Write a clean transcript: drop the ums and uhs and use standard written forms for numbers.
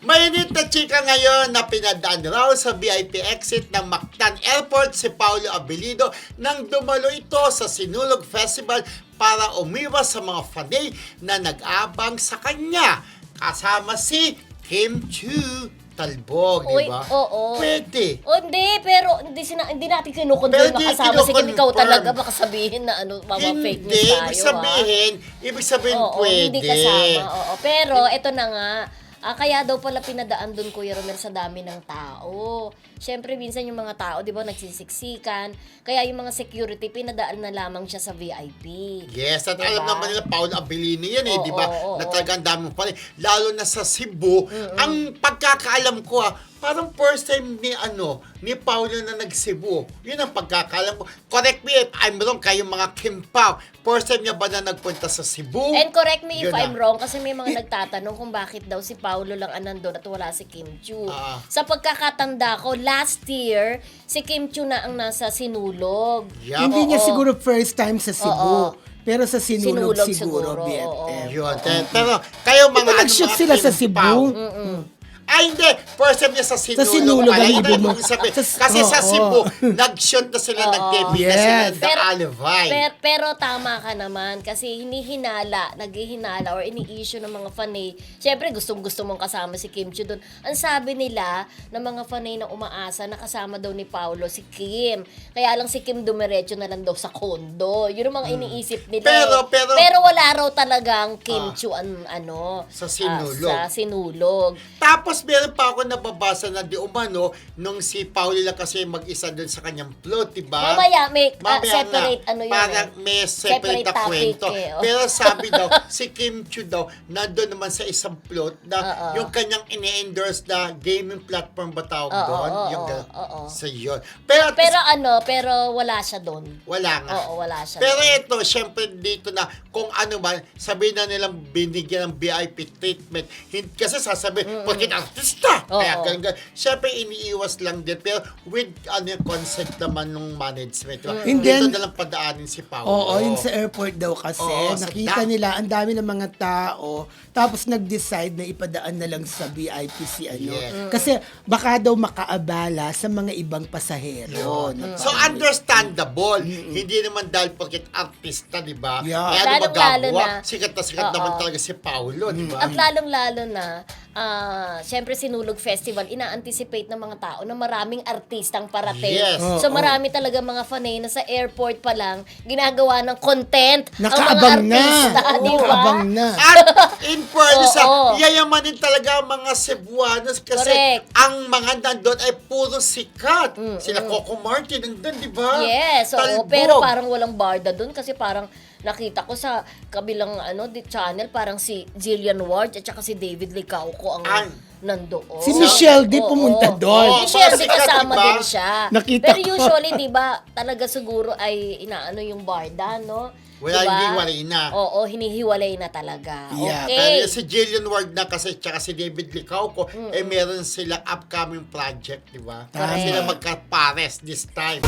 Mainit na chika ngayon na pinadaan raw sa VIP exit ng Mactan Airport si Paulo Abilino nang dumalo ito sa Sinulog Festival para umiwas sa mga fanay na nag-abang sa kanya. Kasama si Kim Chu Talbog, di ba? Oo. Pwede. O, hindi, pero hindi natin kinukontrol Pero di makasama. Sige, ikaw kinukonfirm. talaga, baka sabihin na fake news tayo. Ibig sabihin Oo, pwede. hindi kasama. Oo. Pero, eto na nga, kaya daw pala pinadaan doon, Kuya Romel, sa dami ng tao. Siyempre, minsan yung mga tao, di ba, nagsisiksikan. Kaya yung mga security, pinadaan na lamang siya sa VIP. Yes, at Diba? alam naman nila, Paulo Abilino yan Oo, di ba? oo, Na talagang dami pa rin. Lalo na sa Cebu, ang pagkakaalam ko parang first time ni Paulo na nag-Cebu. Yun ang pagkakaalam ko. Correct me if I'm wrong, kayong mga Kim Pao. First time niya ba na nagpunta sa Cebu? And correct me if Yun I'm na. wrong, kasi may mga nagtatanong kung bakit daw si Paulo lang ang nandun at wala si Kim Chu. Sa pagkakatanda ko, last year, si Kim Chu na ang nasa Sinulog. Yup. Hindi niya Oo. siguro first time sa Cebu. Oo. Pero sa Sinulog Sinulog siguro, siguro, BFF. Yun. Pero kayo mga Diba nag-shoot mga sila sa Kim Cebu? Pao. Ay, hindi. First time niya sa Sinulog. Sa Sinulog ang Yun ibig mo. ibig sabihin. Sa- Kasi sa oo. Cebu, nag-shoot na sila, nag-debut na sila Yes. The Alivay. Pero tama ka naman kasi naghihinala or ini-issue ng mga fanay. Siyempre gustong-gusto mong kasama si Kim Chu doon. Ang sabi nila ng mga fanay na umaasa na kasama daw ni Paulo si Kim. Kaya lang si Kim dumiretso na lang daw sa kondo. Yun ang mga iniisip nila. Pero wala raw talagang Kim Chu Sa Sinulog. sa Sinulog. Tapos meron pa ako nababasa na di umano nung si Paulo lang kasi mag-isa doon sa kanyang plot, diba? Mamaya may Mamaya separate na, yun. parang may separate na topic kwento. eh. Pero sabi daw, si Kim Chu daw, nandun naman sa isang plot na yung kanyang ini-endorse na gaming platform ba tawag doon? Yung sa yun. Pero wala siya doon. Wala nga. Oo, wala siya. Pero doon. ito, syempre dito na, kung ano man, sabihin na nilang binigyan ng VIP treatment. Kasi sasabihin, bakit artista? Kaya Oo. ganun. Syempre, iniiwas lang din. Pero with yung consent naman ng management. Diba? And Dito then- na lang padaanin si Paulo. Oo, yun sa airport daw kasi. Oo, sa Nakita nila, ang dami ng mga tao. Tapos nag-decide na ipadaan na lang sa VIP si Yes. Kasi baka daw makaabala sa mga ibang pasahero. So, understandable. Hindi naman dahil porket artista, di ba? Yeah. Kaya ano Lalong-lalo magagawa? na- Sikat na sikat Oo. naman talaga si Paulo, di ba? At lalong-lalo na, siyempre Sinulog Festival, ina-anticipate ng mga tao na maraming artistang parating. Yes. So marami talaga mga fanay na sa airport pa lang, ginagawa ng content ang mga Nakaabang na. artista, di ba? Nakaabang na. At in fairness, Oo. yayamanin talaga ang mga Cebuanos kasi Correct. ang mga nandun ay puro sikat. Sila Coco Martin nandun, di ba? Yes, oo, Talbog. pero parang walang barda doon kasi parang nakita ko sa kabilang channel parang si Jillian Ward at saka si David Licauco ang nandoon. Si Michelle di Oo. pumunta doon. Oo. Michelle di Sikat, kasama diba? din siya. Nakita Pero ko. usually, di ba, talaga siguro ay inaano yung barda, no? Wala, Diba? hinihiwalay na. Oo, hinihiwalay na talaga. Yeah, Okay. Pero si Jillian Ward na kasi tsaka si David Licauco, meron silang upcoming project, di ba? Correct. Sila magkapares this time.